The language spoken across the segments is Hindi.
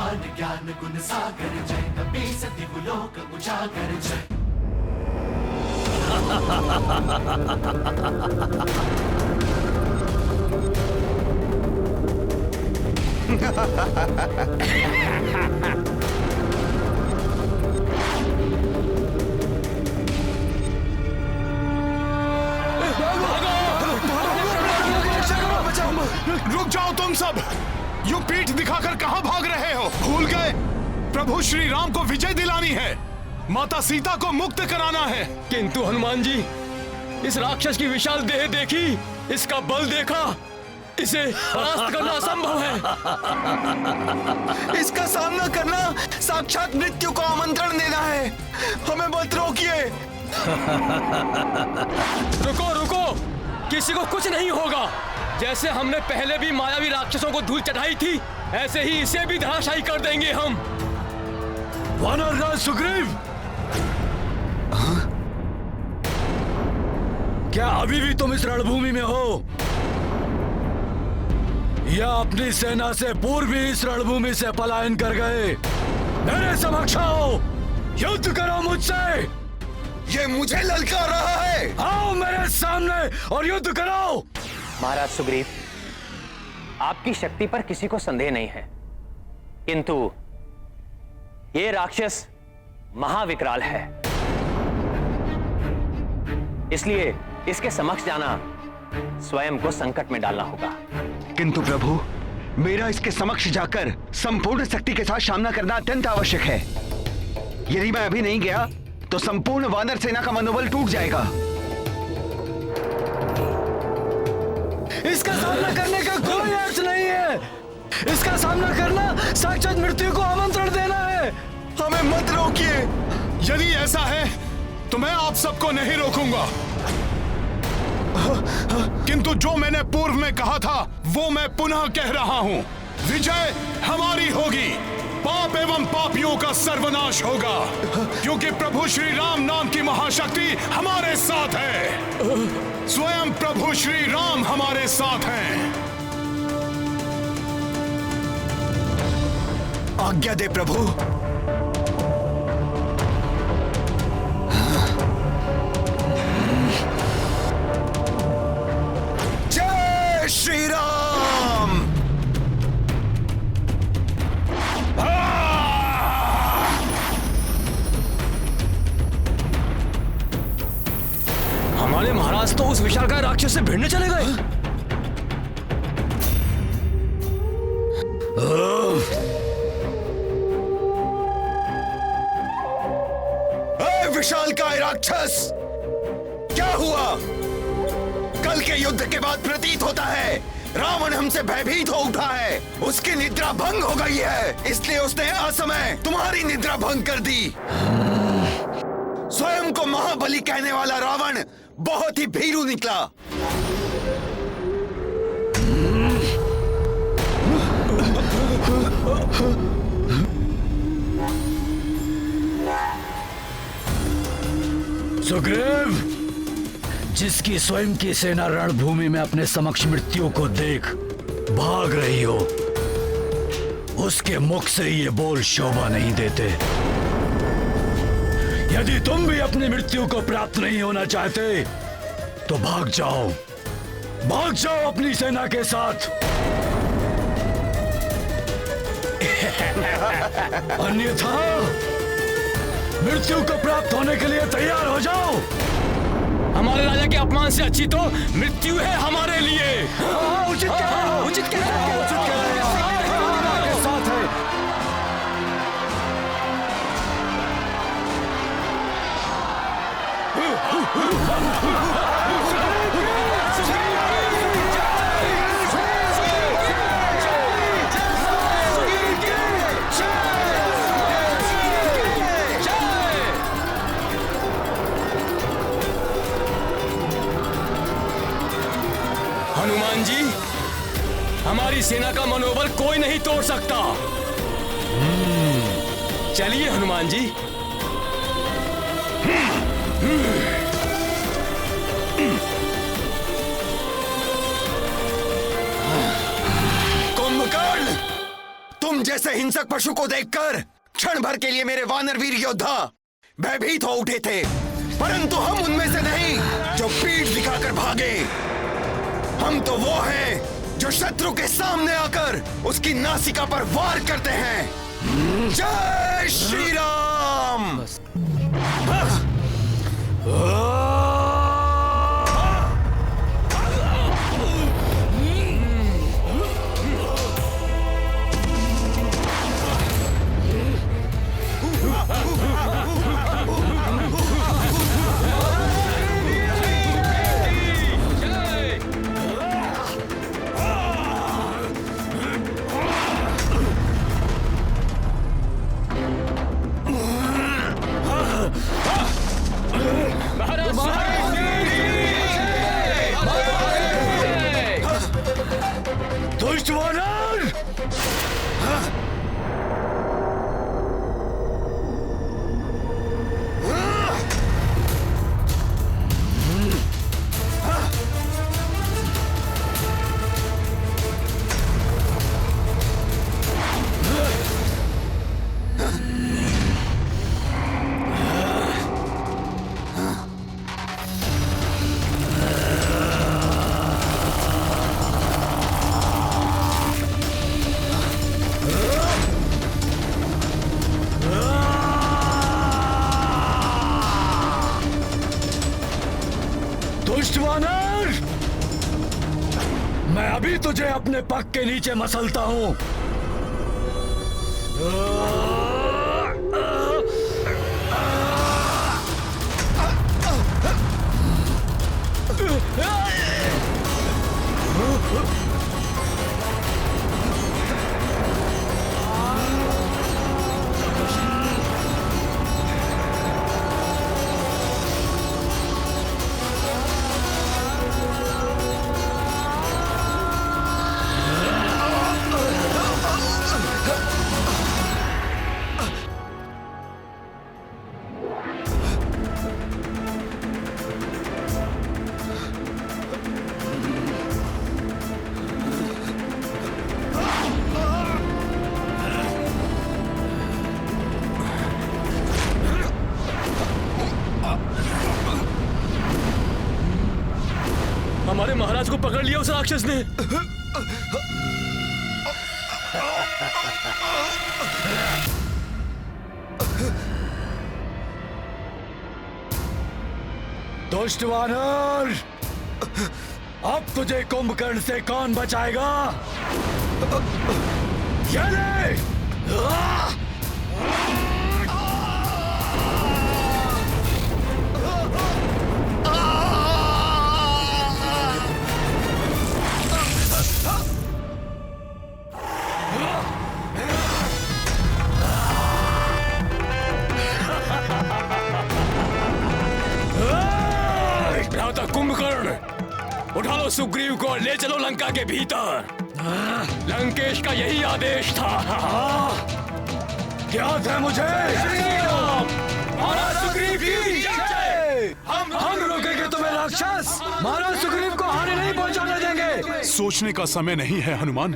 भगवान ज्ञान गुण सागर जय, कपि सतिहु लोक उजागर जय। रुक जाओ तुम सब! यूं पीठ दिखाकर कहां भाग रहे हो? भूल गए प्रभु श्री राम को विजय दिलानी है, माता सीता को मुक्त कराना है। किंतु हनुमान जी, इस राक्षस की विशाल देह देखी, इसका बल देखा, इसे परास्त करना असंभव है। इसका सामना करना साक्षात मृत्यु को आमंत्रण देना है। हमें मत रोकिए। रुको रुको, किसी को कुछ नहीं होगा। जैसे हमने पहले भी मायावी राक्षसों को धूल चढ़ाई थी, ऐसे ही इसे भी धराशायी कर देंगे हम। वानरराज सुग्रीव, क्या अभी भी तुम इस रणभूमि में हो, या अपनी सेना से पूर्व ही इस रणभूमि से पलायन कर गए? मेरे समक्ष आओ, युद्ध करो मुझसे। ये मुझे ललकार रहा है। आओ मेरे सामने और युद्ध करो। महाराज सुग्रीव, आपकी शक्ति पर किसी को संदेह नहीं है, किंतु ये राक्षस महाविकराल है, इसलिए इसके समक्ष जाना स्वयं को संकट में डालना होगा। किंतु प्रभु, मेरा इसके समक्ष जाकर संपूर्ण शक्ति के साथ सामना करना अत्यंत आवश्यक है। यदि मैं अभी नहीं गया तो संपूर्ण वानर सेना का मनोबल टूट जाएगा। इसका सामना करने का कोई अर्थ नहीं है। इसका सामना करना साक्षात मृत्यु को आमंत्रण देना है। हमें मत रोकिए। यदि ऐसा है तो मैं आप सबको नहीं रोकूंगा, किंतु जो मैंने पूर्व में कहा था वो मैं पुनः कह रहा हूं। विजय हमारी होगी, पाप एवं पापियों का सर्वनाश होगा, क्योंकि प्रभु श्री राम नाम की महाशक्ति हमारे साथ है। स्वयं प्रभु श्री राम हमारे साथ हैं। आज्ञा दे प्रभु। जय श्री राम। हमारे महाराज तो उस विशालकाय राक्षस से भिड़ने चले गए। विशालकाय राक्षस, क्या हुआ? कल के युद्ध के बाद प्रतीत होता है रावण हमसे भयभीत हो उठा है। उसकी निद्रा भंग हो गई है, इसलिए उसने असमय तुम्हारी निद्रा भंग कर दी। स्वयं को महाबली कहने वाला रावण बहुत ही भीरू निकला। सुग्रीव, जिसकी स्वयं की सेना रणभूमि में अपने समक्ष मृत्यु को देख भाग रही हो, उसके मुख से ये बोल शोभा नहीं देते। यदि तुम भी अपनी मृत्यु को प्राप्त नहीं होना चाहते तो भाग जाओ अपनी सेना के साथ। अन्यथा मृत्यु को प्राप्त होने के लिए तैयार हो जाओ। हमारे राजा के अपमान से अच्छी तो मृत्यु है हमारे लिए। उचित कह रहे हो, उचित कह रहे हो, उचित कह रहे हो। के साथ है। हनुमान जी, हमारी सेना का मनोबल कोई नहीं तोड़ सकता। चलिए हनुमान जी। कुंभकर्ण, तुम जैसे हिंसक पशु को देखकर क्षण भर के लिए मेरे वानरवीर योद्धा भयभीत हो उठे थे, परंतु हम उनमें से नहीं जो पीठ दिखाकर भागे। हम तो वो हैं जो शत्रु के सामने आकर उसकी नासिका पर वार करते हैं। जय श्री राम। दुष्ट वानर! दुष्ट वानर! मैं अभी तुझे अपने पग के नीचे मसलता हूं। हमारे महाराज को पकड़ लिया उस राक्षस ने। दुष्ट वानर! अब तुझे कुंभकर्ण से कौन बचाएगा? ये ले! कुंभकर्ण, उठा लो सुग्रीव को और ले चलो लंका के भीतर। लंकेश का यही आदेश था। क्या था मुझे? महाराज सुग्रीव की जय। हम रोकेंगे तुम्हें राक्षस। महाराज सुग्रीव को हानि नहीं पहुंचाने देंगे। सोचने का समय नहीं है हनुमान।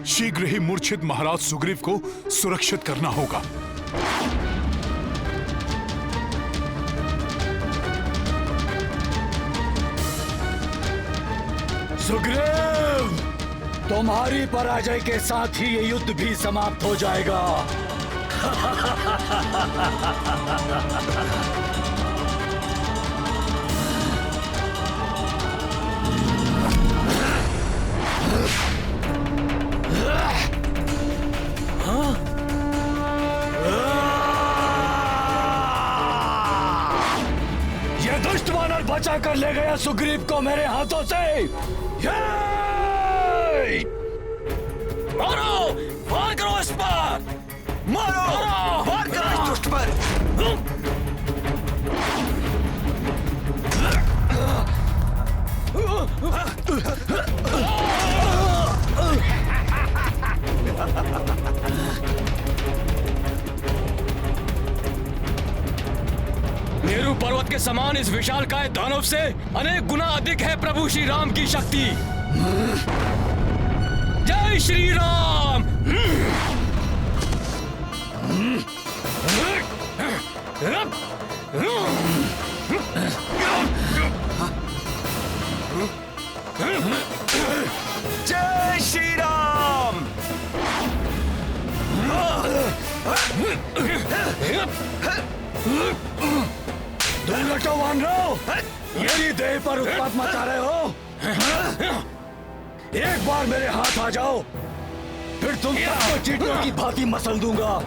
शीघ्र ही मूर्छित महाराज सुग्रीव को सुरक्षित करना होगा। सुग्रीव, तुम्हारी पराजय के साथ ही ये युद्ध भी समाप्त हो जाएगा। ये दुष्ट वानर बचा कर ले गया सुग्रीव को मेरे हाथों से। मारो, वार करो इस पर। मारो, वार करो इस दुष्ट पर। मेरू पर्वत के समान इस विशालकाय दानव से अनेक गुना अधिक है प्रभु श्री राम की शक्ति। जय श्री राम। दूर हटो वानरो, मेरी देह पर उत्पात मचा रहे हो। एक बार मेरे हाथ आ जाओ, फिर तुम सबको चींटियों की भांति मसल दूंगा।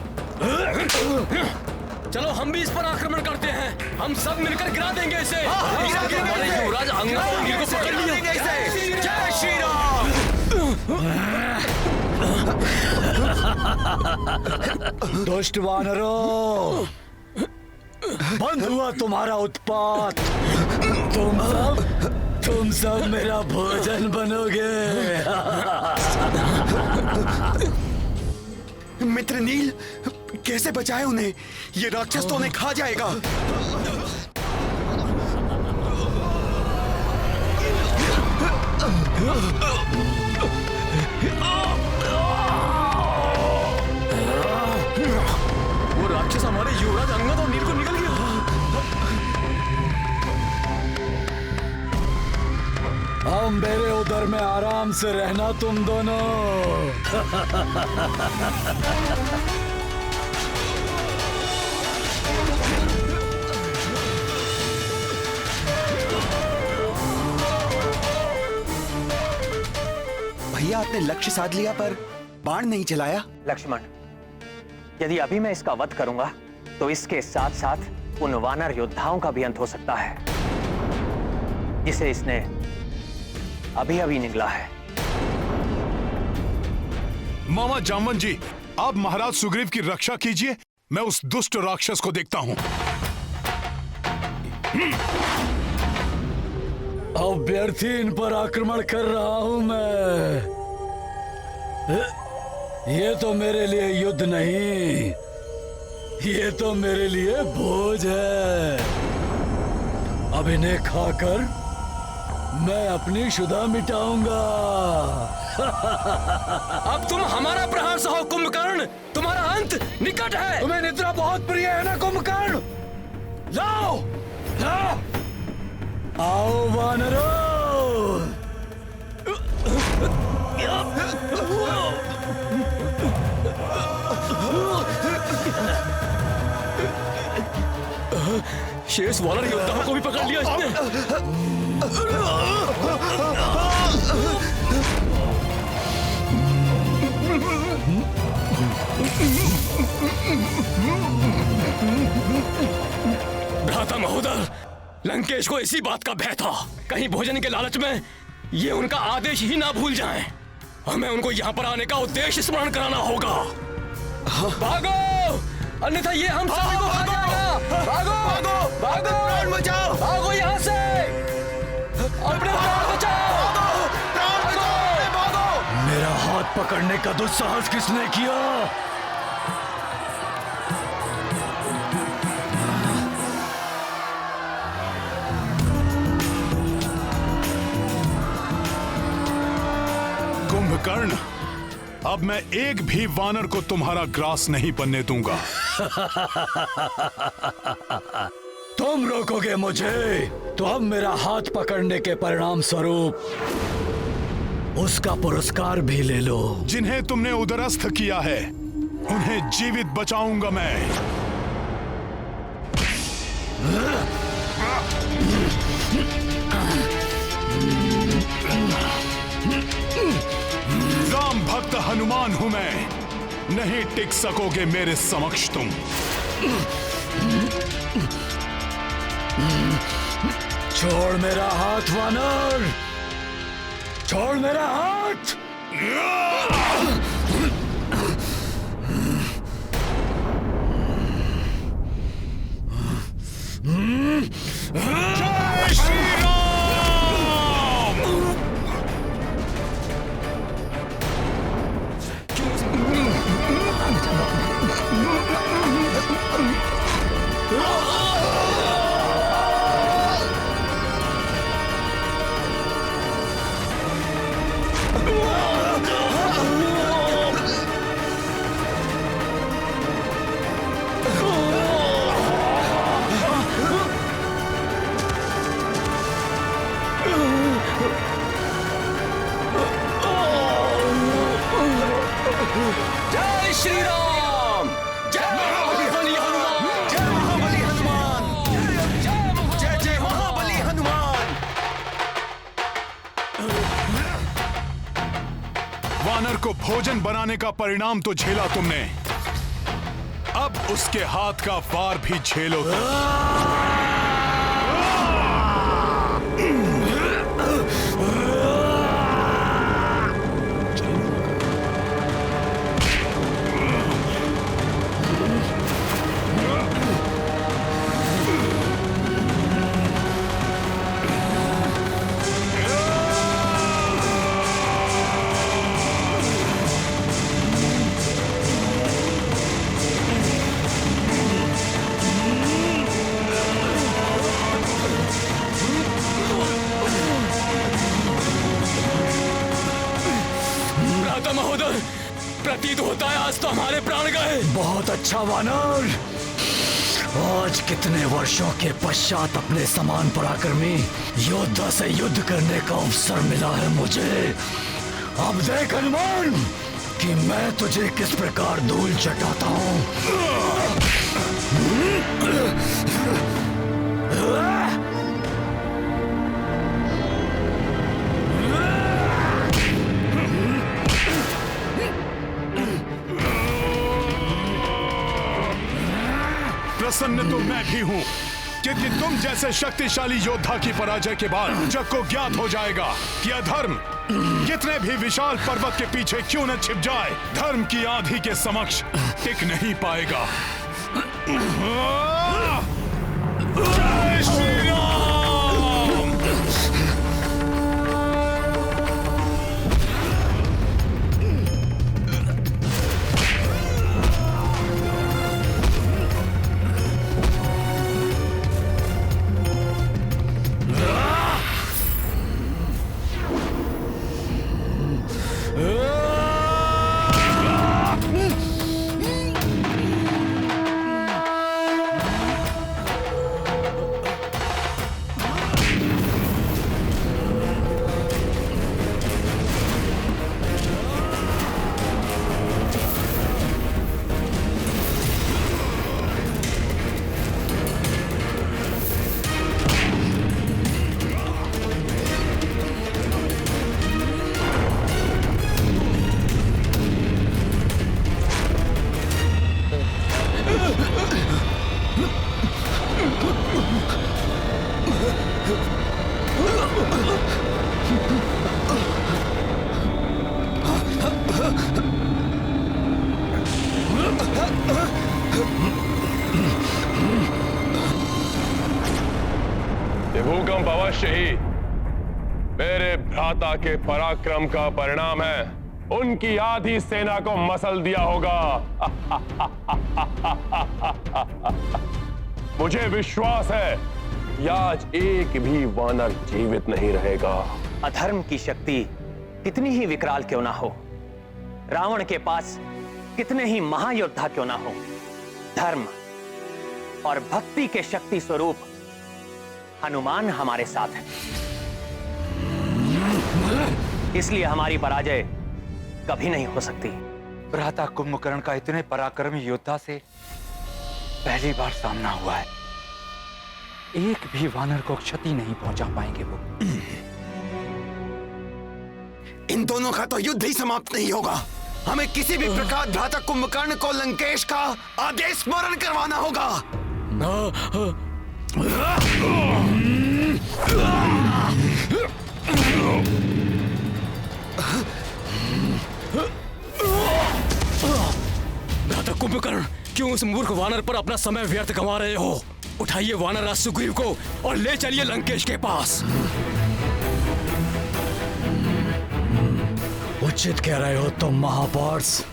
चलो हम भी इस पर आक्रमण करते हैं। हम सब मिलकर गिरा देंगे इसे। हमारे युवराज अंगद को पकड़ लिया। जय श्री राम। दुष्ट वानरों, बंद हुआ तुम्हारा उत्पात। तुम सब मेरा भोजन बनोगे। मित्र नील, कैसे बचाए उन्हें? ये राक्षस तो उन्हें खा जाएगा। वो राक्षस हमारे युवराज अंगद और नील को निकल गया। अब मेरे उदर में आराम से रहना तुम दोनों। भैया, आपने लक्ष्य साध लिया पर बाण नहीं चलाया। लक्ष्मण, यदि अभी मैं इसका वध करूंगा तो इसके साथ साथ उन वानर योद्धाओं का भी अंत हो सकता है जिसे इसने अभी अभी निगला है। मामा जामवन जी, आप महाराज सुग्रीव की रक्षा कीजिए, मैं उस दुष्ट राक्षस को देखता हूं। अब व्यर्थी इन पर आक्रमण कर रहा हूं मैं। ये तो मेरे लिए युद्ध नहीं, ये तो मेरे लिए भोज है। अब इन्हें खाकर मैं अपनी शुदा मिटाऊंगा। अब तुम हमारा प्रहार सहो कुंभकर्ण, तुम्हारा अंत निकट है। तुम्हें निद्रा बहुत प्रिय है ना कुंभकर्ण? लाओ, लाओ, आओ वानरों। शेष वानर योद्धाओं को भी पकड़ लिया इसने। भ्राता महोदय, लंकेश को इसी बात का भय था, कहीं भोजन के लालच में ये उनका आदेश ही ना भूल जाएं। हमें उनको यहाँ पर आने का उद्देश्य स्मरण कराना होगा। भागो, अन्यथा ये हम सभी को खा जाएगा। भागो, भागो, भागो, प्राण बचाओ, भागो यहाँ से, अपने प्राण बचाओ, भागो। मेरा हाथ पकड़ने का दुस्साहस किसने किया? कुंभकर्ण, अब मैं एक भी वानर को तुम्हारा ग्रास नहीं बनने दूंगा। तुम रोकोगे मुझे तो अब मेरा हाथ पकड़ने के परिणाम स्वरूप उसका पुरस्कार भी ले लो। जिन्हें तुमने उदरस्थ किया है उन्हें जीवित बचाऊंगा मैं। राम भक्त हनुमान हूं मैं, नहीं टिक सकोगे मेरे समक्ष तुम। छोड़ मेरा हाथ वानर, छोड़ मेरा हाथ। जय श्री राम। जय श्री राम, को भोजन बनाने का परिणाम तो झेला तुमने, अब उसके हाथ का वार भी झेलो तुम। महोदय, प्रतीत होता है आज तो हमारे प्राण गए। बहुत अच्छा वानर, आज कितने वर्षों के पश्चात अपने समान पराक्रमी योद्धा से युद्ध करने का अवसर मिला है मुझे। अब देख हनुमान कि मैं तुझे किस प्रकार धूल चटाता हूँ। प्रसन्न तो मैं भी हूँ, क्योंकि तुम जैसे शक्तिशाली योद्धा की पराजय के बाद जग को ज्ञात हो जाएगा कि अधर्म कितने भी विशाल पर्वत के पीछे क्यों न छिप जाए, धर्म की आंधी के समक्ष टिक नहीं पाएगा। जय श्री राम। भूकंप अवश्य ही मेरे भ्राता के पराक्रम का परिणाम है। उनकी आधी सेना को मसल दिया होगा। मुझे विश्वास है कि आज एक भी वानर जीवित नहीं रहेगा। अधर्म की शक्ति कितनी ही विकराल क्यों ना हो, रावण के पास कितने ही महायोद्धा क्यों ना हो, धर्म और भक्ति के शक्ति स्वरूप हनुमान हमारे साथ है। इसलिए हमारी पराजय कभी नहीं हो सकती। भ्राता कुंभकर्ण का इतने पराक्रमी योद्धा से पहली बार सामना हुआ है। एक भी वानर को क्षति नहीं पहुंचा पाएंगे वो। इन दोनों का तो युद्ध ही समाप्त नहीं होगा। हमें किसी भी प्रकार भ्राता कुंभकर्ण को लंकेश का आदेश स्मरण करवाना होगा। भ्राता कुंभकर्ण, क्यों उस मूर्ख वानर पर अपना समय व्यर्थ गंवा रहे हो? उठाइए वानरराज सुग्रीव को और ले चलिए लंकेश के पास। उचित कह रहे हो तुम महापार्स।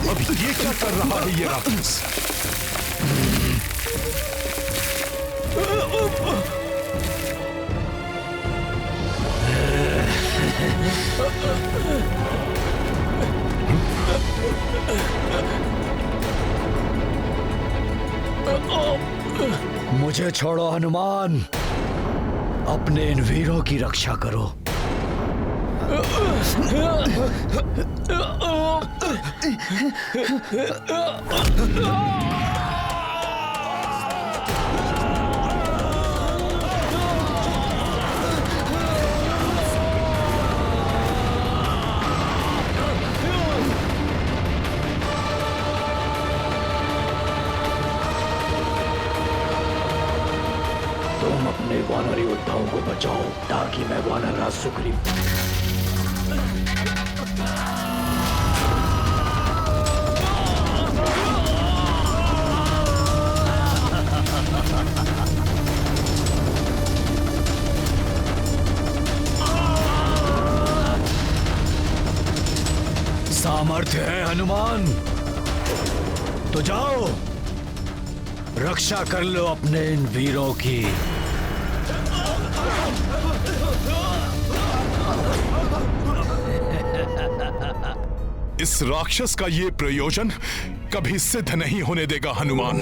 अब ये क्या कर रहा है ये राक्षस? मुझे छोड़ो हनुमान, अपने इन वीरों की रक्षा करो। तुम अपने वानर योद्धाओं को बचाओ ताकि मैं वानर राज सुग्रीव सामर्थ्य है हनुमान, तो जाओ रक्षा कर लो अपने इन वीरों की। इस राक्षस का ये प्रयोजन कभी सिद्ध नहीं होने देगा हनुमान।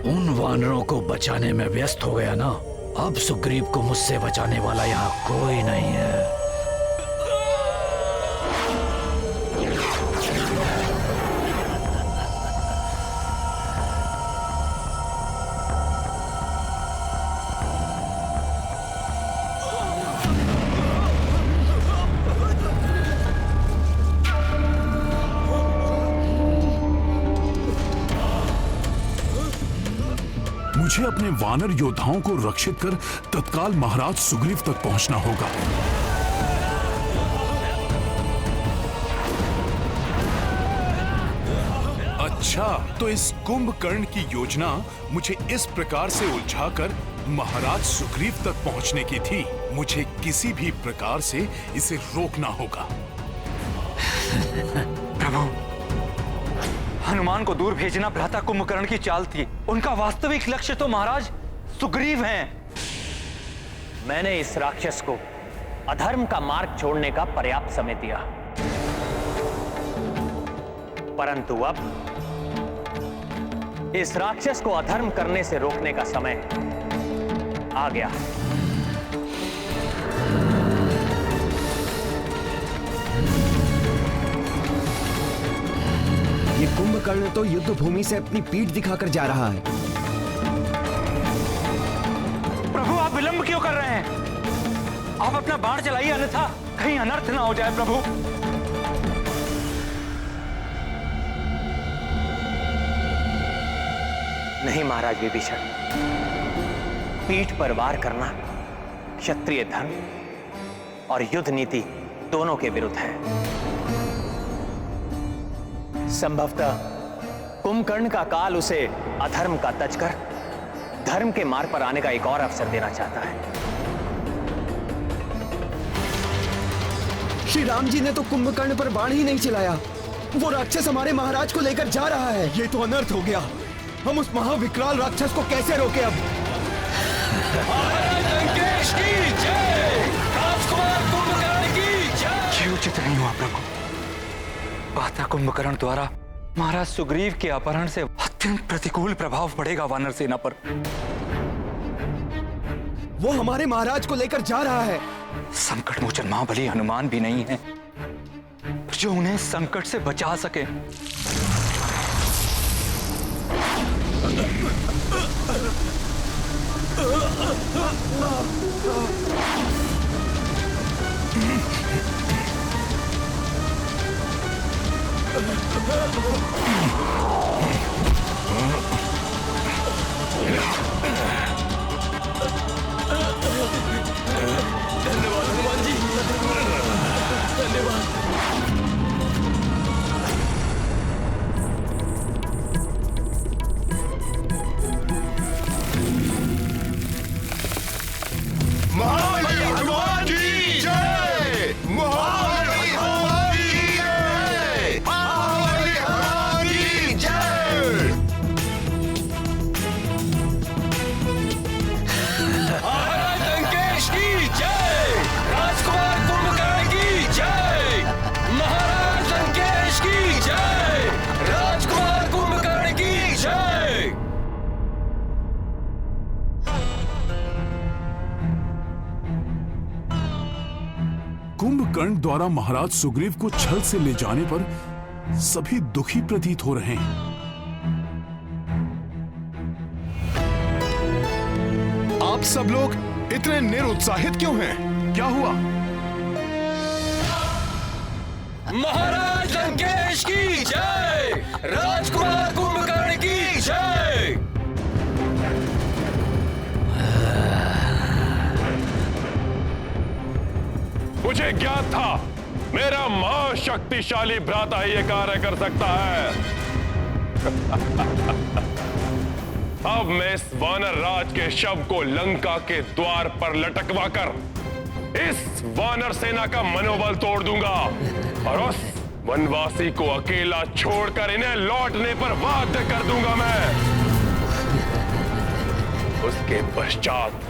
उन वानरों को बचाने में व्यस्त हो गया ना, अब सुग्रीव को मुझसे बचाने वाला यहाँ कोई नहीं है। मुझे अपने वानर योद्धाओं को रक्षित कर तत्काल महाराज सुग्रीव तक पहुंचना होगा। अच्छा, तो इस कुंभकर्ण की योजना मुझे इस प्रकार से उलझाकर महाराज सुग्रीव तक पहुंचने की थी। मुझे किसी भी प्रकार से इसे रोकना होगा। प्रभु, हनुमान को दूर भेजना भ्राता कुंभकर्ण की चाल थी। उनका वास्तविक लक्ष्य तो महाराज सुग्रीव हैं। मैंने इस राक्षस को अधर्म का मार्ग छोड़ने का पर्याप्त समय दिया, परंतु अब इस राक्षस को अधर्म करने से रोकने का समय आ गया। ये कुंभकर्ण तो युद्ध भूमि से अपनी पीठ दिखाकर जा रहा है। प्रभु, आप विलंब क्यों कर रहे हैं? आप अपना बाण चलाइए, अन्यथा कहीं अनर्थ ना हो जाए। प्रभु, नहीं महाराज विभीषण, पीठ पर वार करना क्षत्रिय धर्म और युद्ध नीति दोनों के विरुद्ध है। संभवतः कुंभकर्ण का काल उसे अधर्म का तज कर धर्म के मार्ग पर आने का एक और अवसर देना चाहता है। श्री राम जी ने तो कुंभकर्ण पर बाण ही नहीं चलाया। वो राक्षस हमारे महाराज को लेकर जा रहा है। ये तो अनर्थ हो गया। हम उस महाविकराल राक्षस को कैसे रोके अब? लंकेश की जय, राजकुमार कुंभकर्ण की जय। ये उचित नहीं हुआ प्रभु। भ्राता कुंभकर्ण द्वारा महाराज सुग्रीव के अपहरण से अत्यंत प्रतिकूल प्रभाव पड़ेगा वानर सेना पर। वो हमारे महाराज को लेकर जा रहा है। संकट मोचन महाबली हनुमान भी नहीं है जो उन्हें संकट से बचा सके। धन्यवाद हनुमान जी, धन्यवाद। द्वारा महाराज सुग्रीव को छल से ले जाने पर सभी दुखी प्रतीत हो रहे हैं। आप सब लोग इतने निरुत्साहित क्यों हैं? क्या हुआ? महाराज लंकेश की जय, राजकुमार कुंभकर्ण की जय। मुझे ज्ञात था मेरा महाशक्तिशाली भ्राता ही ये कार्य कर सकता है। अब मैं इस वानर राज के शव को लंका के द्वार पर लटकवा कर इस वानर सेना का मनोबल तोड़ दूंगा और उस वनवासी को अकेला छोड़कर इन्हें लौटने पर बाध्य कर दूंगा मैं। उसके पश्चात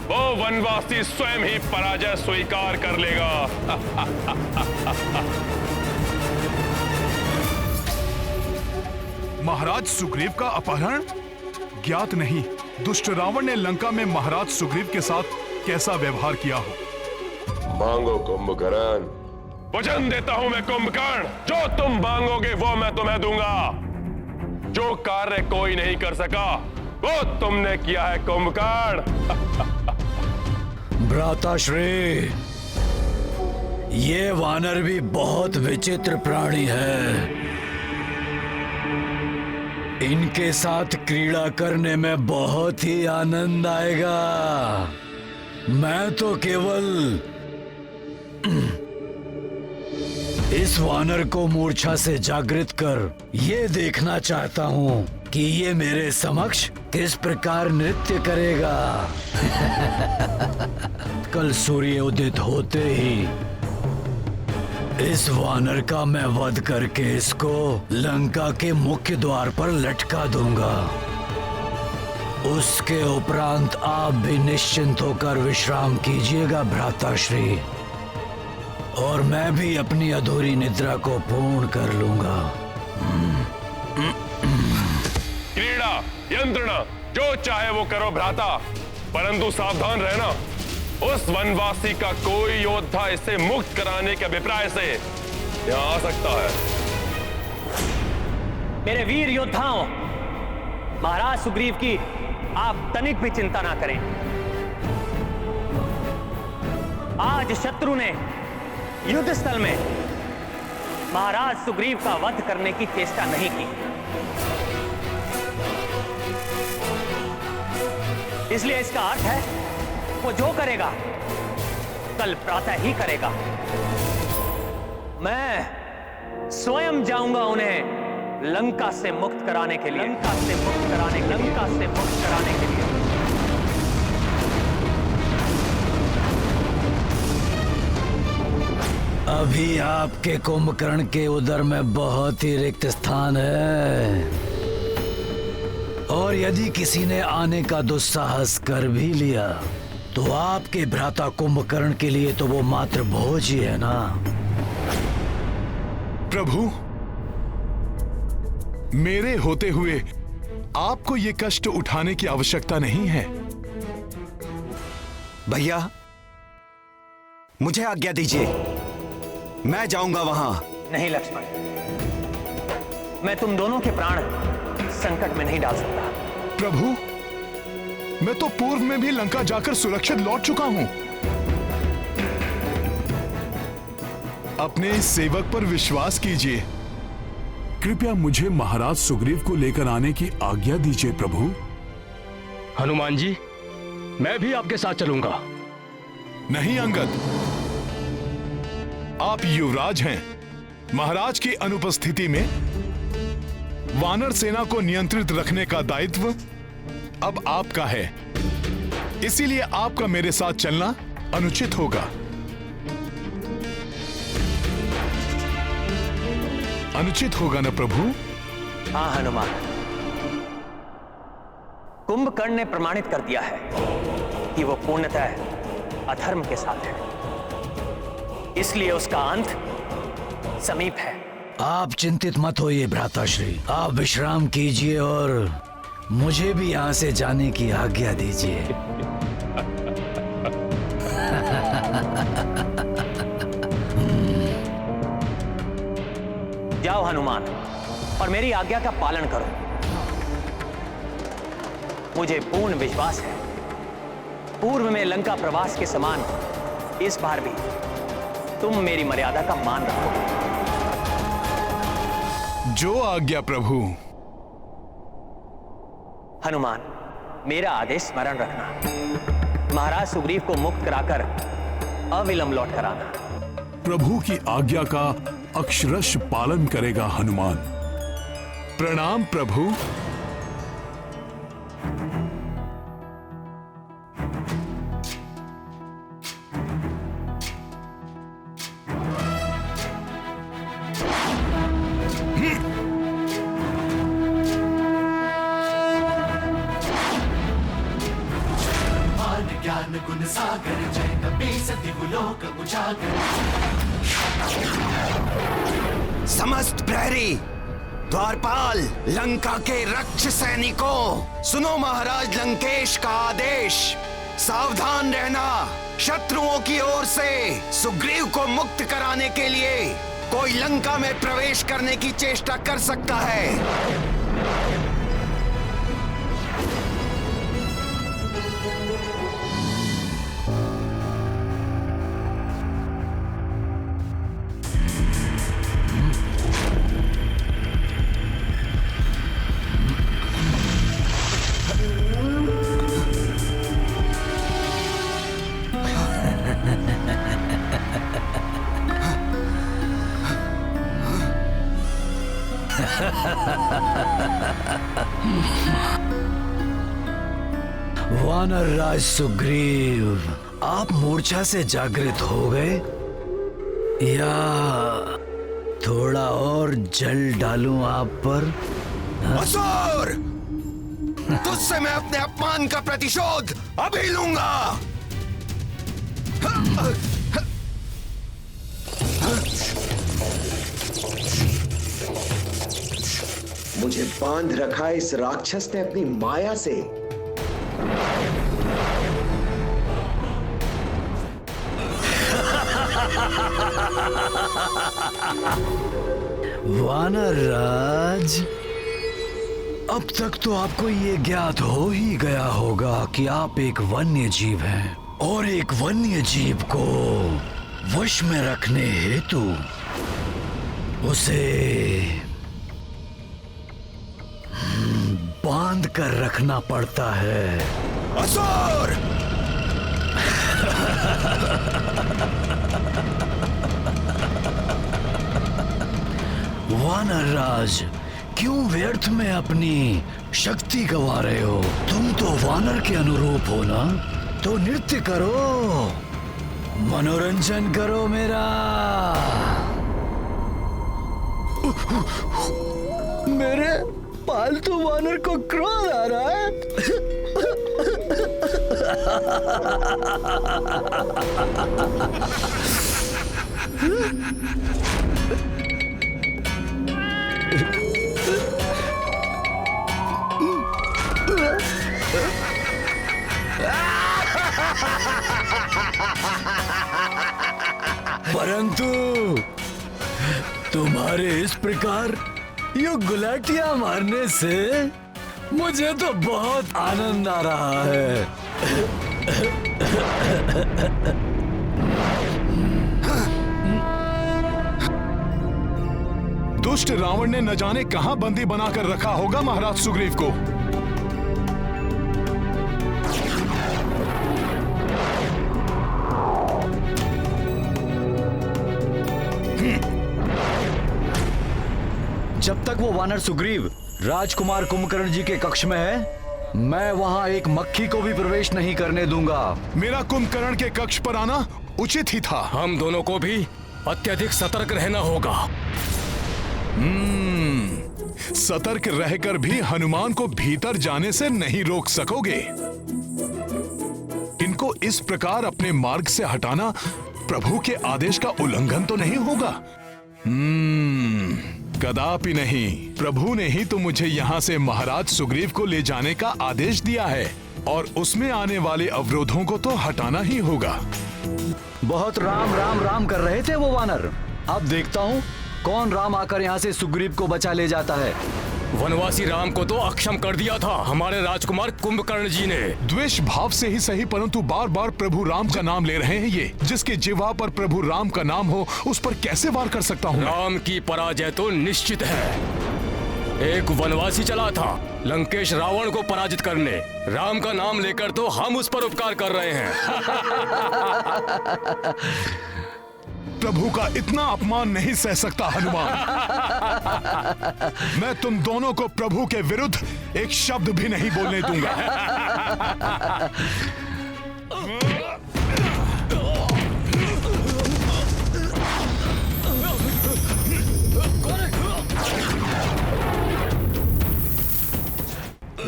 वो वनवासी स्वयं ही पराजय स्वीकार कर लेगा। महाराज सुग्रीव का अपहरण? ज्ञात नहीं दुष्ट रावण ने लंका में महाराज सुग्रीव के साथ कैसा व्यवहार किया हो। मांगो कुंभकर्ण, वचन देता हूं मैं कुंभकर्ण, जो तुम मांगोगे वो मैं तुम्हें दूंगा। जो कार्य कोई नहीं कर सका वो तुमने किया है कुंभकर्ण। भ्राताश्री, ये वानर भी बहुत विचित्र प्राणी है। इनके साथ क्रीड़ा करने में बहुत ही आनंद आएगा। मैं तो केवल इस वानर को मूर्छा से जागृत कर ये देखना चाहता हूँ कि ये मेरे समक्ष किस प्रकार नृत्य करेगा। कल सूर्य उदित होते ही इस वानर का मैं वध करके इसको लंका के मुख्य द्वार पर लटका दूंगा। उसके उपरांत आप भी निश्चिंत होकर विश्राम कीजिएगा भ्राताश्री, और मैं भी अपनी अधूरी निद्रा को पूर्ण कर लूंगा। क्रीड़ा यंत्रणा जो चाहे वो करो भ्राता, परंतु सावधान रहना, उस वनवासी का कोई योद्धा इसे मुक्त कराने के अभिप्राय से यहाँ आ सकता है। मेरे वीर योद्धाओं, महाराज सुग्रीव की आप तनिक भी चिंता ना करें। आज शत्रु ने युद्ध स्थल में महाराज सुग्रीव का वध करने की चेष्टा नहीं की, इसलिए इसका अर्थ है वो जो करेगा कल प्रातः ही करेगा। मैं स्वयं जाऊंगा उन्हें लंका से मुक्त कराने के लिए, लंका से मुक्त कराने के लिए। अभी आपके कुंभकर्ण के उदर में बहुत ही रिक्त स्थान है, और यदि किसी ने आने का दुस्साहस कर भी लिया तो आपके भ्राता कुंभकर्ण के लिए तो वो मात्र भोज ही है ना। प्रभु, मेरे होते हुए आपको ये कष्ट उठाने की आवश्यकता नहीं है। भैया, मुझे आज्ञा दीजिए, मैं जाऊंगा वहां। नहीं लक्ष्मण, मैं तुम दोनों के प्राण संकट में नहीं डाल सकता। प्रभु, मैं तो पूर्व में भी लंका जाकर सुरक्षित लौट चुका हूं। अपने इस सेवक पर विश्वास कीजिए। कृपया मुझे महाराज सुग्रीव को लेकर आने की आज्ञा दीजिए प्रभु। हनुमान जी, मैं भी आपके साथ चलूंगा। नहीं अंगद, आप युवराज हैं। महाराज की अनुपस्थिति में वानर सेना को नियंत्रित रखने का दायित्व अब आपका है, इसीलिए आपका मेरे साथ चलना अनुचित होगा। अनुचित होगा ना प्रभु? हाँ हनुमान, कुंभकर्ण ने प्रमाणित कर दिया है कि वो पूर्णतः अधर्म के साथ है, इसलिए उसका अंत समीप है। आप चिंतित मत होइए भ्राताश्री, आप विश्राम कीजिए और मुझे भी यहां से जाने की आज्ञा दीजिए। जाओ हनुमान और मेरी आज्ञा का पालन करो। मुझे पूर्ण विश्वास है पूर्व में लंका प्रवास के समान इस बार भी तुम मेरी मर्यादा का मान रखोगे। जो आज्ञा प्रभु। हनुमान, मेरा आदेश स्मरण रखना। महाराज सुग्रीव को मुक्त कराकर अविलंब लौट कर आना। प्रभु की आज्ञा का अक्षरश पालन करेगा हनुमान। प्रणाम प्रभु। ज्ञान गुण सागर जय कपीस दिवलोक उजागर। समस्त प्रहरी, द्वारपाल, लंका के रक्ष सैनिकों, सुनो महाराज लंकेश का आदेश। सावधान रहना, शत्रुओं की ओर से सुग्रीव को मुक्त कराने के लिए कोई लंका में प्रवेश करने की चेष्टा कर सकता है। वानर राज सुग्रीव, आप मूर्छा से जागृत हो गए या थोड़ा और जल डालूं आप पर? असुर! तुझसे मैं अपने अपमान का प्रतिशोध अभी लूंगा। मुझे बांध रखा इस राक्षस ने अपनी माया से। वानर राज, अब तक तो आपको ये ज्ञात हो ही गया होगा कि आप एक वन्य जीव हैं और एक वन्य जीव को वश में रखने हेतु उसे बांध कर रखना पड़ता है। असुर! वानर राज, क्यों व्यर्थ में अपनी शक्ति गवा रहे हो? तुम तो वानर के अनुरूप हो ना, तो नृत्य करो, मनोरंजन करो मेरा। मेरे पालतू वानर को क्रोध आ रहा है। परंतु तुम्हारे इस प्रकार ये गुलाटियां मारने से मुझे तो बहुत आनंद आ रहा है। दुष्ट रावण ने न जाने कहां बंदी बनाकर रखा होगा महाराज सुग्रीव को। जब तक वो वानर सुग्रीव राजकुमार कुंभकर्ण जी के कक्ष में है, मैं वहां एक मक्खी को भी प्रवेश नहीं करने दूंगा। मेरा कुंभकर्ण के कक्ष पर आना उचित ही था। हम दोनों को भी अत्यधिक सतर्क रहना होगा। सतर्क रहकर भी हनुमान को भीतर जाने से नहीं रोक सकोगे। इनको इस प्रकार अपने मार्ग से हटाना प्रभु के आदेश का उल्लंघन तो नहीं होगा? कदापि नहीं। प्रभु ने ही तो मुझे यहाँ से महाराज सुग्रीव को ले जाने का आदेश दिया है और उसमें आने वाले अवरोधों को तो हटाना ही होगा। बहुत राम राम राम कर रहे थे वो वानर। अब देखता हूँ कौन राम आकर यहाँ से सुग्रीव को बचा ले जाता है? वनवासी राम को तो अक्षम कर दिया था हमारे राजकुमार कुंभकर्ण जी ने। द्वेष भाव से ही सही, परंतु बार बार प्रभु राम का नाम ले रहे हैं ये। जिसके जिह्वा पर प्रभु राम का नाम हो उस पर कैसे वार कर सकता हूँ? राम की पराजय तो निश्चित है। एक वनवासी चला था लंकेश रावण को पराजित करने। राम का नाम लेकर तो हम उस पर उपकार कर रहे हैं। प्रभु का इतना अपमान नहीं सह सकता हनुमान। मैं तुम दोनों को प्रभु के विरुद्ध एक शब्द भी नहीं बोलने दूंगा।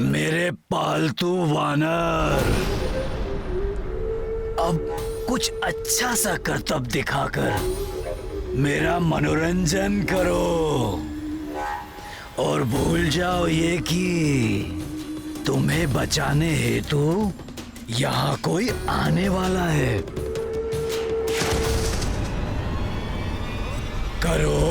मेरे पालतू वानर, अब कुछ अच्छा सा करतब दिखाकर मेरा मनोरंजन करो और भूल जाओ ये कि तुम्हें बचाने हेतु यहाँ कोई आने वाला है। करो।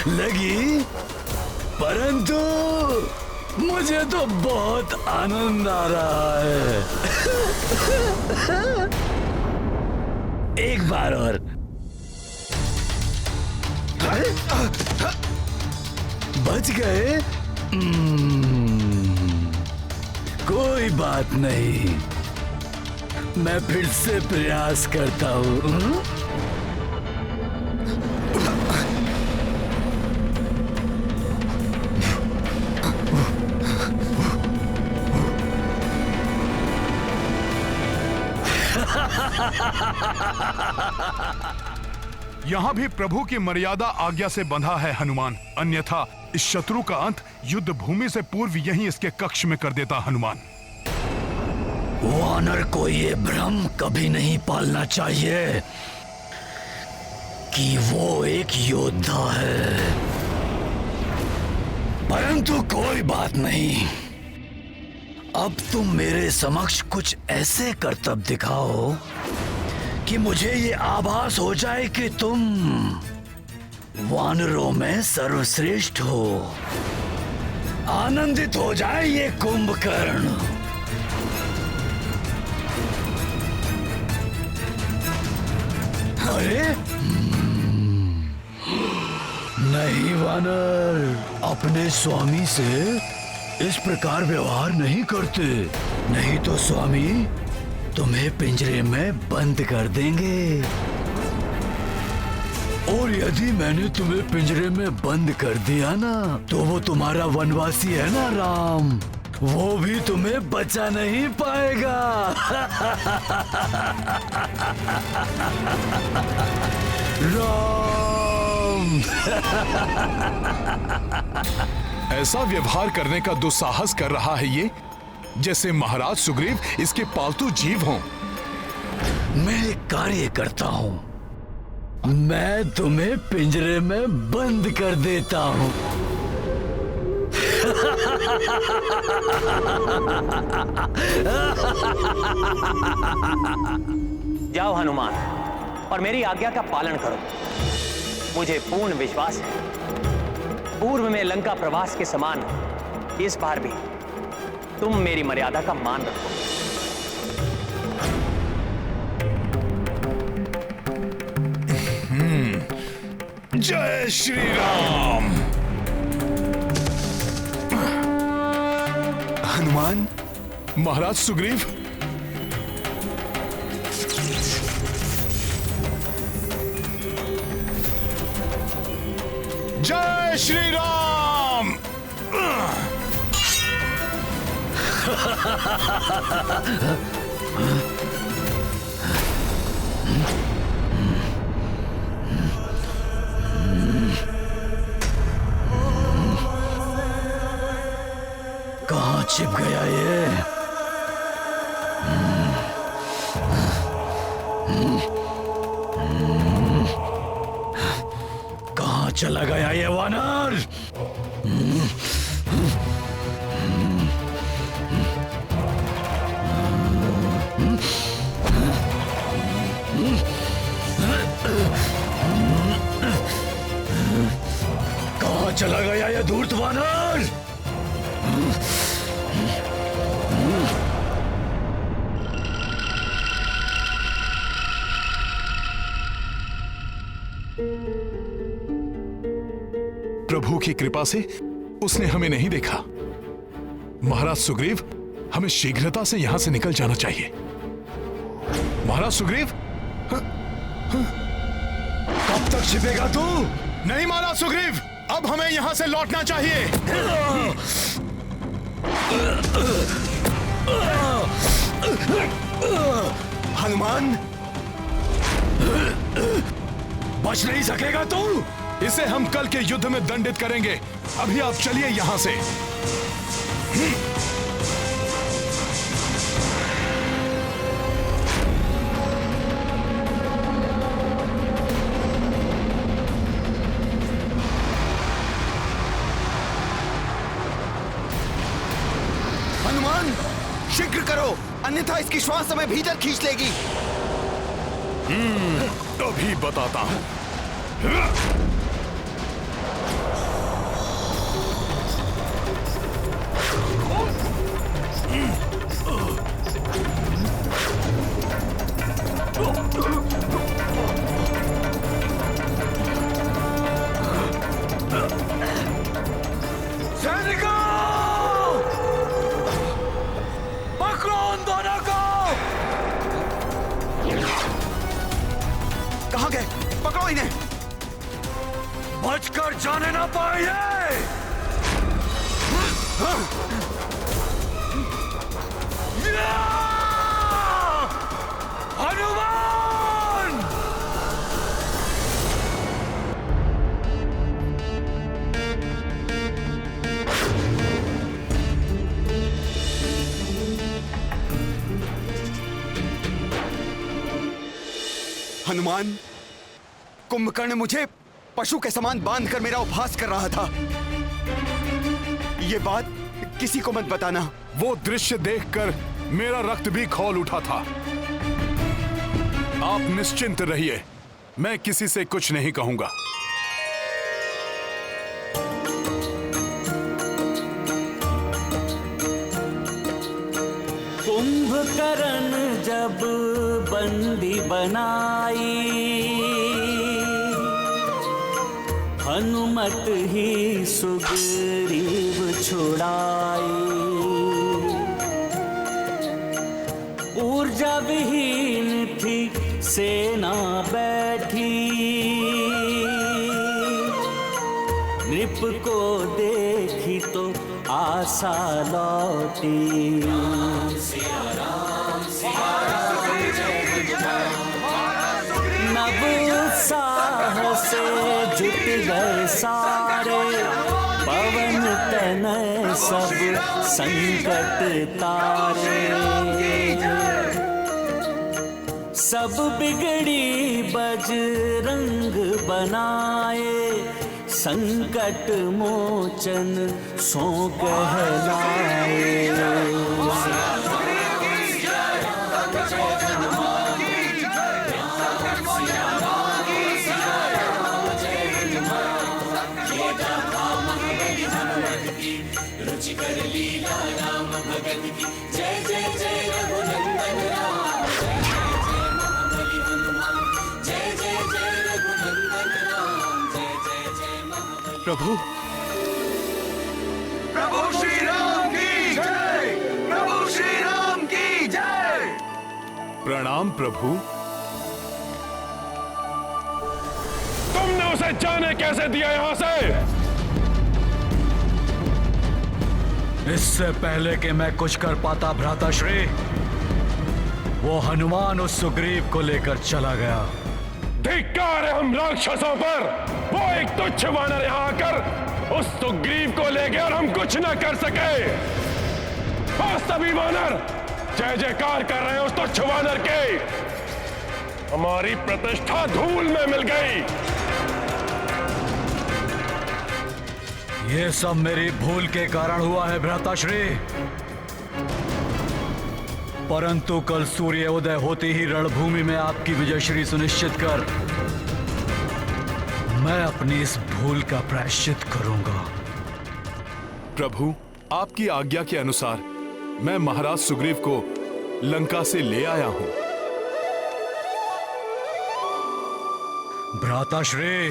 लगी, परंतु मुझे तो बहुत आनंद आ रहा है। एक बार और। बच गए? कोई बात नहीं, मैं फिर से प्रयास करता हूँ। यहाँ भी प्रभु की मर्यादा आज्ञा से बंधा है हनुमान, अन्यथा इस शत्रु का अंत युद्ध भूमि से पूर्व यहीं इसके कक्ष में कर देता हनुमान। वानर को ये भ्रम कभी नहीं पालना चाहिए कि वो एक योद्धा है, परंतु कोई बात नहीं। अब तुम मेरे समक्ष कुछ ऐसे करतब दिखाओ कि मुझे ये आभास हो जाए कि तुम वानरों में सर्वश्रेष्ठ हो। आनंदित हो जाए ये कुंभकर्ण। अरे नहीं वानर, अपने स्वामी से इस प्रकार व्यवहार नहीं करते, नहीं तो स्वामी तुम्हें पिंजरे में बंद कर देंगे। और यदि मैंने तुम्हें पिंजरे में बंद कर दिया ना, तो वो तुम्हारा वनवासी है ना राम, वो भी तुम्हें बचा नहीं पाएगा। राम। ऐसा व्यवहार करने का दुस्साहस कर रहा है ये, जैसे महाराज सुग्रीव इसके पालतू जीव हों। मैं एक कार्य करता हूँ, मैं तुम्हें पिंजरे में बंद कर देता हूँ। जाओ हनुमान, और मेरी आज्ञा का पालन करो। मुझे पूर्ण विश्वास है पूर्व में लंका प्रवास के समान इस बार भी तुम मेरी मर्यादा का मान रखो। जय श्री राम। हनुमान, महाराज सुग्रीव, जय श्री राम। कहाँ छिप गया ये? कहाँ चला गया ये वानर? कहाँ चला गया ये धूर्त वानर? प्रभु की कृपा से उसने हमें नहीं देखा। महाराज सुग्रीव, हमें शीघ्रता से यहां से निकल जाना चाहिए। महाराज सुग्रीव, कब तक छिपेगा तू? नहीं महाराज सुग्रीव, अब हमें यहां से लौटना चाहिए। हनुमान, बच नहीं सकेगा तू। इसे हम कल के युद्ध में दंडित करेंगे। अभी आप चलिए यहां से। हनुमान, शीघ्र करो, अन्यथा इसकी श्वास हमें भीतर खींच लेगी। अभी बताता हूं। कहाँ गए? पकड़ो इन्हें। बचकर जाने ना पाए। हनुमान! हनुमान, कुंभकर्ण मुझे पशु के समान बांधकर मेरा उपहास कर रहा था। ये बात किसी को मत बताना। वो दृश्य देखकर मेरा रक्त भी खौल उठा था। आप निश्चिंत रहिए, मैं किसी से कुछ नहीं कहूंगा। कुंभकर्ण जब बंदी बनाई, हनुमत ही सुग्रीव छुड़ाई। ऊर्जा विहीन थी सेना बैठी, नृप को देखी तो आशा लौटी। नव उत्साह से जुट गए सारे, पवन तनय सब संकट तारे। सब बिगड़ी बजरंग बनाए, संकट मोचन सो कहलाए। रुचिकर लीला राम भगत की, जय जय जय रघुनंदन राम, जय जय जय रघुनंदन राम, जय जय जय महाबली। प्रभु, प्रभु श्री राम की जय, प्रभु श्री राम की जय। प्रणाम प्रभु। तुमने उसे जाने कैसे दिया यहां से? इससे पहले कि मैं कुछ कर पाता भ्राताश्री, वो हनुमान उस सुग्रीव को लेकर चला गया। धिक्कार है हम राक्षसों पर। वो एक तुच्छ वानर यहाँ आकर उस सुग्रीव को ले गया और हम कुछ न कर सके। और सभी वानर जय जयकार कर रहे हैं उस तुच्छ वानर के। हमारी प्रतिष्ठा धूल में मिल गई। ये सब मेरी भूल के कारण हुआ है भ्राताश्री। परंतु कल सूर्योदय होते ही रणभूमि में आपकी विजयश्री सुनिश्चित कर मैं अपनी इस भूल का प्रायश्चित करूंगा। प्रभु, आपकी आज्ञा के अनुसार मैं महाराज सुग्रीव को लंका से ले आया हूं। भ्राताश्री,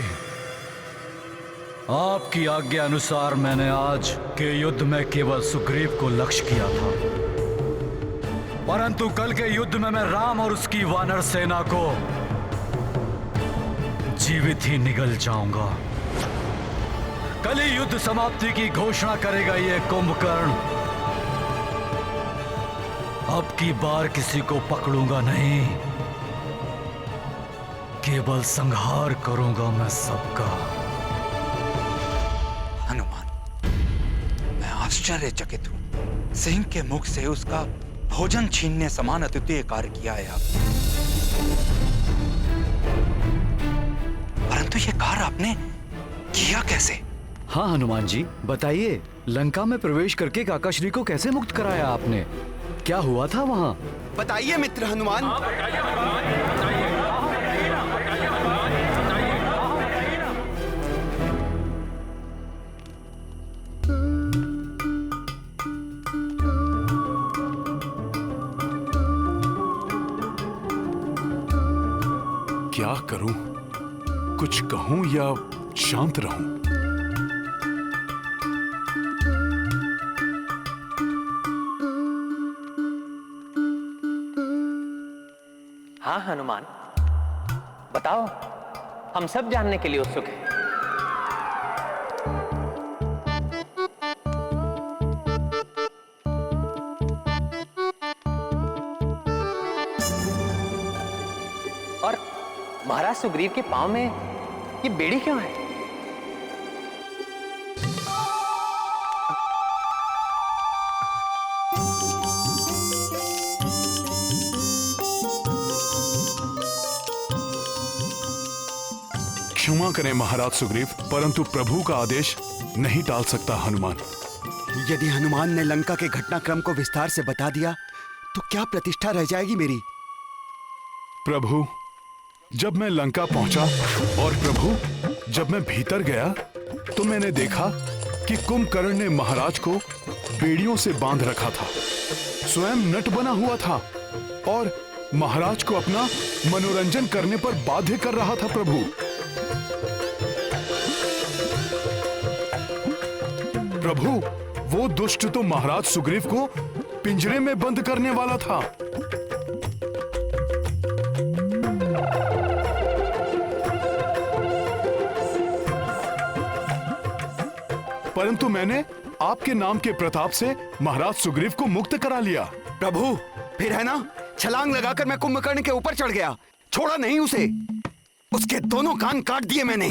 आपकी आज्ञा अनुसार मैंने आज के युद्ध में केवल सुग्रीव को लक्ष्य किया था, परंतु कल के युद्ध में मैं राम और उसकी वानर सेना को जीवित ही निगल जाऊंगा। कल ही युद्ध समाप्ति की घोषणा करेगा ये कुंभकर्ण। अब की बार किसी को पकड़ूंगा नहीं, केवल संहार करूंगा मैं सबका। हनुमान, मैं आश्चर्यचकित हूं। सिंह के मुख से उसका भोजन छीनने समान अद्वितीय कार्य किया है आपने, परंतु ये कार्य आपने किया कैसे? हाँ हनुमान जी, बताइए, लंका में प्रवेश करके काकाश्री को कैसे मुक्त कराया आपने? क्या हुआ था वहाँ? बताइए मित्र हनुमान। क्या करूं? कुछ कहूं या शांत रहूं? हाँ हनुमान, बताओ, हम सब जानने के लिए उत्सुक हैं। और महाराज सुग्रीव के पांव में ये बेड़ी क्यों है? क्षमा करें महाराज सुग्रीव, परंतु प्रभु का आदेश नहीं टाल सकता हनुमान। यदि हनुमान ने लंका के घटनाक्रम को विस्तार से बता दिया तो क्या प्रतिष्ठा रह जाएगी मेरी? प्रभु, जब मैं लंका पहुंचा और प्रभु जब मैं भीतर गया तो मैंने देखा कि कुंभकर्ण ने महाराज को बेड़ियों से बांध रखा था, स्वयं नट बना हुआ था और महाराज को अपना मनोरंजन करने पर बाध्य कर रहा था। प्रभु, प्रभु, वो दुष्ट तो महाराज सुग्रीव को पिंजरे में बंद करने वाला था। परंतु मैंने आपके नाम के प्रताप से महाराज सुग्रीव को मुक्त करा लिया। प्रभु, फिर है ना, छलांग लगाकर मैं कुंभकर्ण के ऊपर चढ़ गया, छोड़ा नहीं उसे। उसके दोनों कान काट दिए मैंने।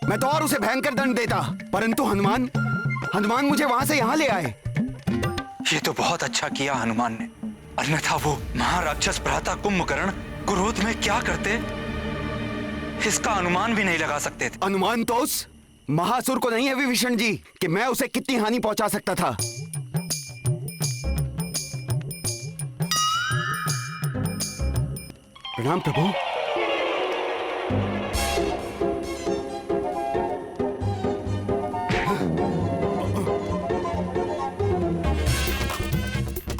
मैं तो और उसे भयंकर दंड देता, परंतु हनुमान मुझे वहां से यहां ले आए। ये तो बहुत अच्छा किया हनुमान ने, अन्यथा वो महाराक्षस भ्राता कुंभकर्ण क्रोध में क्या करते इसका अनुमान भी नहीं लगा सकते थे। अनुमान तो उस महासुर को नहीं है विभीषण जी कि मैं उसे कितनी हानि पहुंचा सकता था। प्रणाम प्रभु।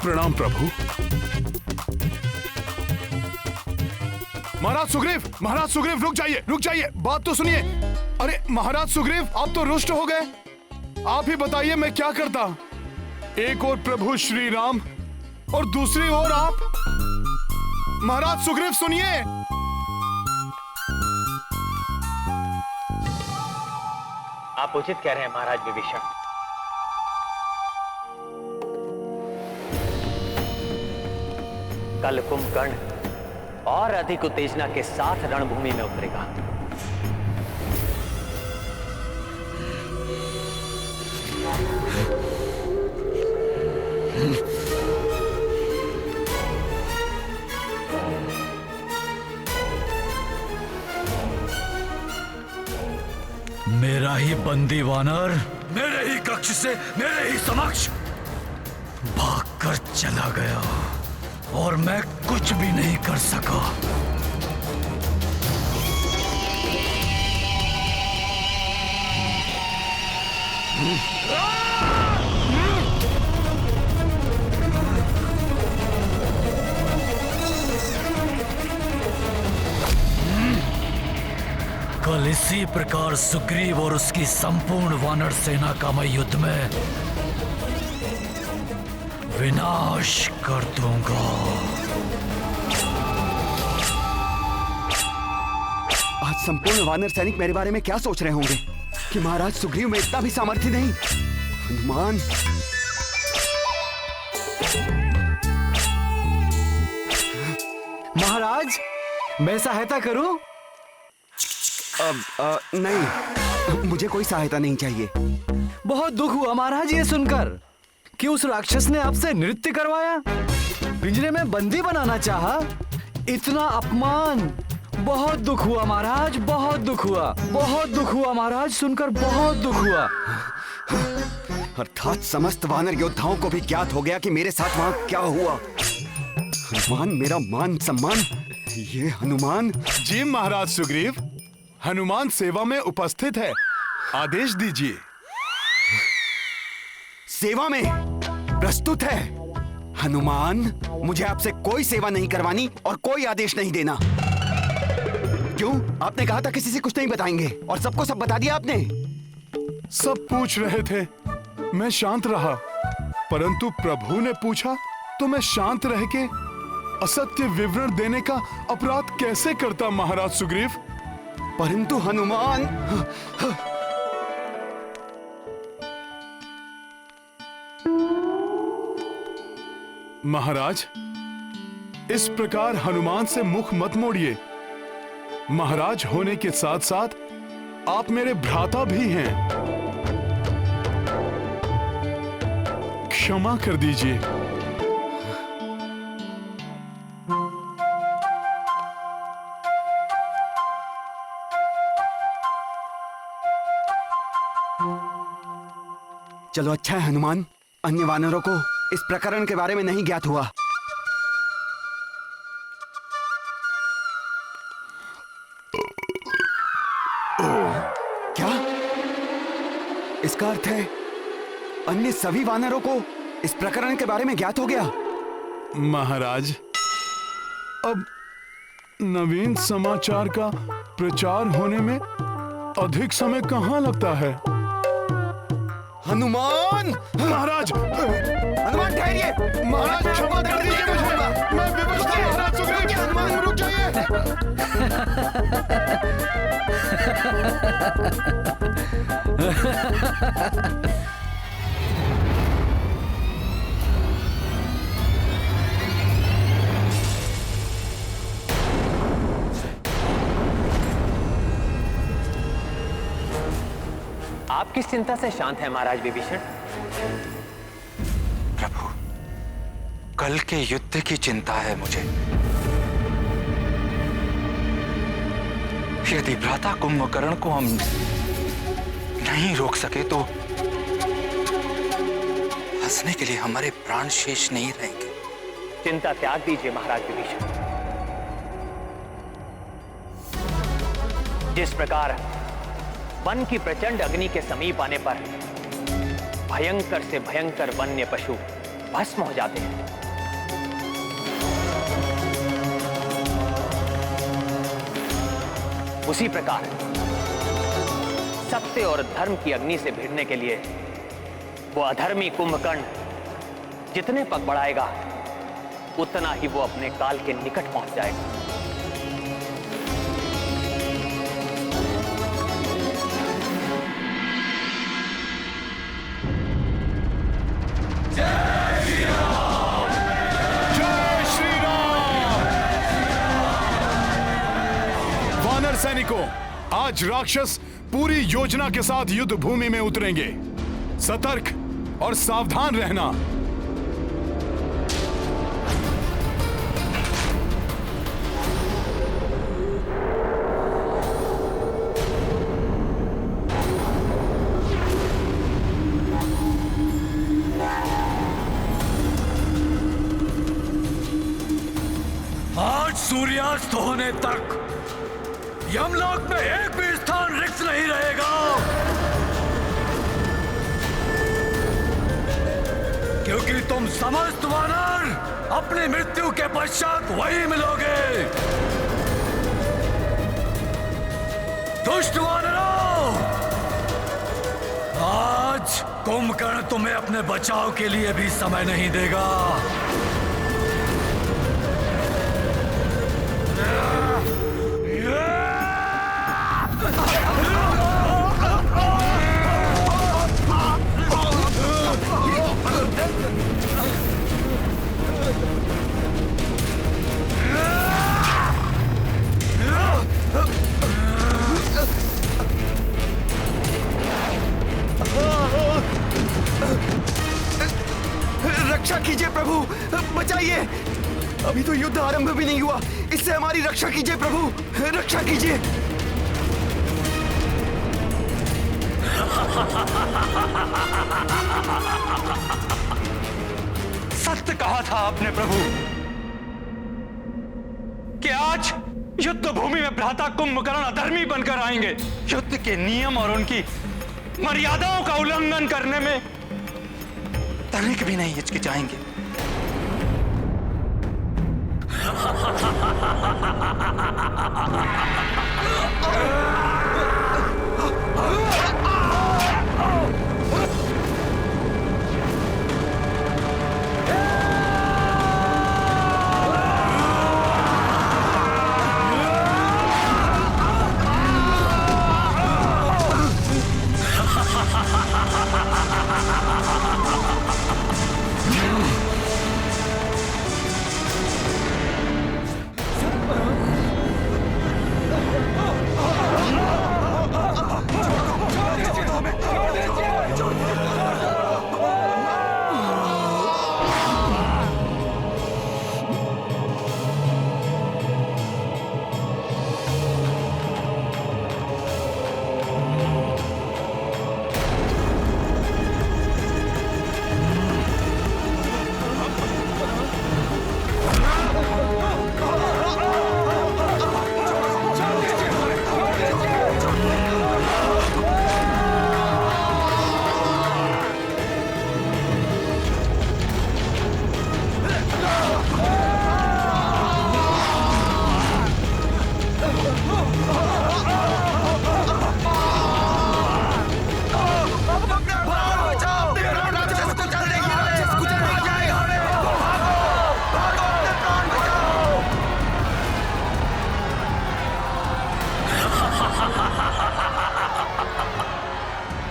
प्रणाम प्रभु। महाराज सुग्रीव रुक जाइए, बात तो सुनिए। अरे महाराज सुग्रीव, आप तो रुष्ट हो गए। आप ही बताइए मैं क्या करता। एक और प्रभु श्री राम और दूसरी ओर आप। महाराज सुग्रीव सुनिए। आप उचित कह रहे हैं महाराज विभीषण। कल कुंभकर्ण और अधिक उत्तेजना के साथ रणभूमि में उतरेगा। मेरा ही बंदी वानर मेरे ही कक्ष से मेरे ही समक्ष भागकर चला गया और मैं कुछ भी नहीं कर सका। कल इसी प्रकार सुग्रीव और उसकी संपूर्ण वानर सेना का मैं युद्ध में विनाश कर दूंगा। आज संपूर्ण वानर सैनिक मेरे बारे में क्या सोच रहे होंगे कि महाराज सुग्रीव में इतना भी सामर्थ्य नहीं। हनुमान, महाराज मैं सहायता करूं? नहीं, मुझे कोई सहायता नहीं चाहिए। बहुत दुख हुआ महाराज ये सुनकर कि उस राक्षस ने आपसे नृत्य करवाया, पिंजरे में बंदी बनाना चाहा। इतना अपमान, बहुत दुख हुआ महाराज, बहुत दुख हुआ, बहुत दुख हुआ महाराज, सुनकर बहुत दुख हुआ। अर्थात समस्त वानर योद्धाओं को भी ज्ञात हो गया कि मेरे साथ वहां क्या हुआ। हनुमान, मेरा मान सम्मान, ये हनुमान। जी महाराज सुग्रीव, हनुमान सेवा में उपस्थित है, आदेश दीजिए। सेवा में प्रस्तुत है। हनुमान, मुझे आपसे कोई सेवा नहीं करवानी और कोई आदेश नहीं देना। क्यों? आपने कहा था किसी से कुछ नहीं बताएंगे और सबको सब बता दिया आपने। सब पूछ रहे थे, मैं शांत रहा, परंतु प्रभु ने पूछा तो मैं शांत रह के असत्य विवरण देने का अपराध कैसे करता महाराज सुग्रीव। परंतु हनुमान, महाराज इस प्रकार हनुमान से मुख मत मोड़िए। महाराज होने के साथ साथ आप मेरे भ्राता भी हैं। क्षमा कर दीजिए। चलो अच्छा है हनुमान, अन्य वानरों को इस प्रकरण के बारे में नहीं ज्ञात हुआ। क्या? इसका अर्थ है अन्य सभी वानरों को इस प्रकरण के बारे में ज्ञात हो गया। महाराज, अब नवीन समाचार का प्रचार होने में अधिक समय कहां लगता है। हनुमान! महाराज! हनुमान ठहरिए! महाराज क्षमा कर दीजिए मुझे, मैं विवश था महाराज सुग्रीव। हनुमान रुक जाइए। आप किस चिंता से शांत हैं महाराज विभीषण? प्रभु, कल के युद्ध की चिंता है मुझे। यदि भ्राता कुंभकर्ण को हम नहीं रोक सके तो हंसने के लिए हमारे प्राण शेष नहीं रहेंगे। चिंता त्याग दीजिए महाराज विभीषण। जिस प्रकार वन की प्रचंड अग्नि के समीप आने पर भयंकर से भयंकर वन्य पशु भस्म हो जाते हैं, उसी प्रकार सत्य और धर्म की अग्नि से भिड़ने के लिए वो अधर्मी कुंभकर्ण जितने पग बढ़ाएगा उतना ही वो अपने काल के निकट पहुंच जाएगा। सैनिकों, आज राक्षस पूरी योजना के साथ युद्ध भूमि में उतरेंगे। सतर्क और सावधान रहना। सूर्यास्त होने तक यमलोक में एक भी स्थान रिक्त नहीं रहेगा, क्योंकि तुम समस्त वानर अपनी मृत्यु के पश्चात वही मिलोगे। दुष्ट वानरों, आज कुंभकर्ण तुम्हें अपने बचाव के लिए भी समय नहीं देगा। रक्षा कीजिए प्रभु, बचाइए। अभी तो युद्ध आरंभ भी नहीं हुआ, इससे हमारी रक्षा कीजिए प्रभु, रक्षा कीजिए। सत्य कहा था आपने प्रभु कि आज युद्ध भूमि में भ्राता कुंभकर्ण अधर्मी बनकर आएंगे। युद्ध के नियम और उनकी मर्यादाओं का उल्लंघन करने में तनिक भी नहीं हिचकिचाएंगे।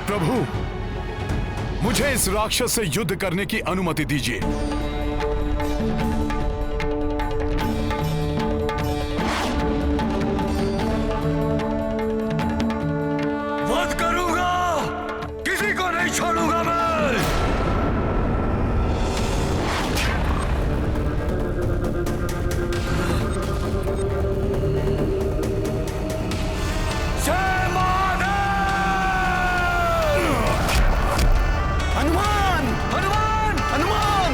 प्रभु, मुझे इस राक्षस से युद्ध करने की अनुमति दीजिए। वध करूंगा, किसी को नहीं छोड़ूंगा मैं। हनुमान, हनुमान, हनुमान।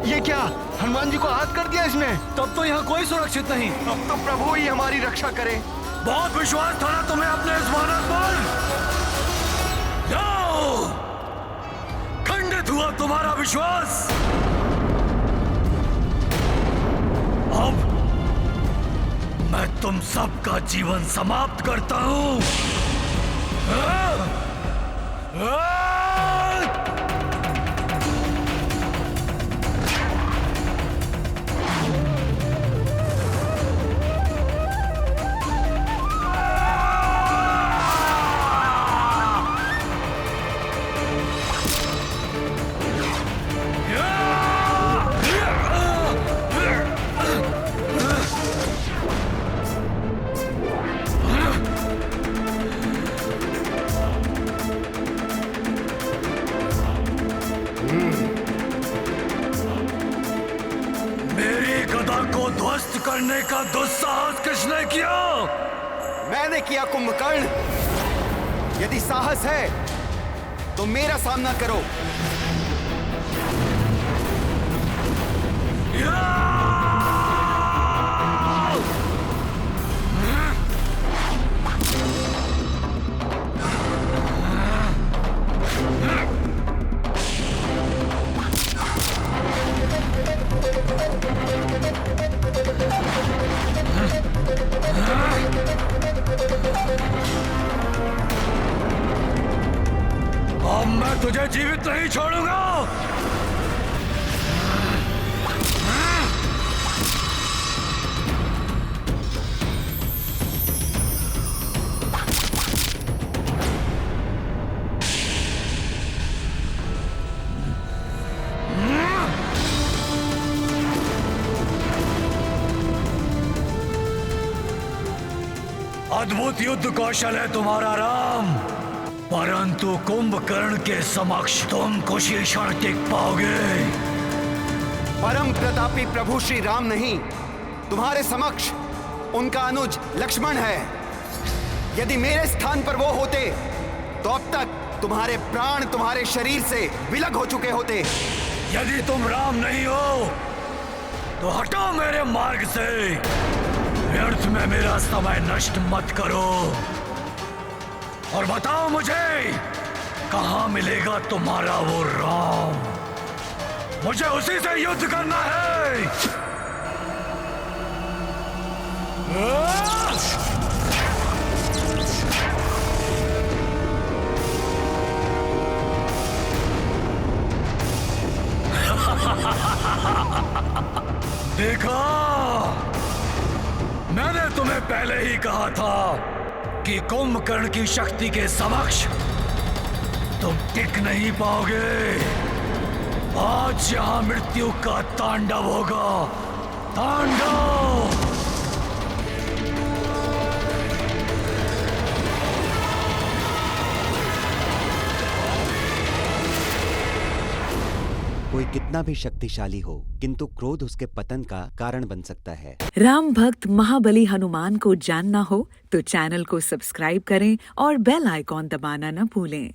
ये क्या, हनुमान जी को आहत कर दिया इसने? तब तो यहाँ कोई सुरक्षित नहीं। अब तो प्रभु ही हमारी रक्षा करे। बहुत विश्वास था ना तुम्हें अपने इस वानर पर। जाओ, खंडित हुआ तुम्हारा विश्वास। अब मैं तुम सबका जीवन समाप्त करता हूं। तुमने किया कुंभकर्ण? यदि साहस है तो मेरा सामना करो। अब मैं तुझे जीवित नहीं छोड़ूंगा। अद्भुत युद्ध कौशल है तुम्हारा राम, परंतु कुंभकर्ण के समक्ष तुम कुछ ही क्षण टिक पाओगे। परम प्रतापी प्रभु श्री राम नहीं, तुम्हारे समक्ष उनका अनुज लक्ष्मण है। यदि मेरे स्थान पर वो होते तो अब तक तुम्हारे प्राण तुम्हारे शरीर से विलग हो चुके होते। यदि तुम राम नहीं हो तो हटो मेरे मार्ग से। व्यर्थ में मेरा समय नष्ट मत करो और बताओ मुझे कहां मिलेगा तुम्हारा वो राम। मुझे उसी से युद्ध करना है। देखा, मैंने तुम्हें पहले ही कहा था कि कुंभकर्ण की शक्ति के समक्ष तुम टिक नहीं पाओगे। आज यहां मृत्यु का तांडव होगा, तांडव। कोई कितना भी शक्तिशाली हो, किंतु क्रोध उसके पतन का कारण बन सकता है। राम भक्त महाबली हनुमान को जानना हो तो चैनल को सब्सक्राइब करें और बेल आइकॉन दबाना न भूलें।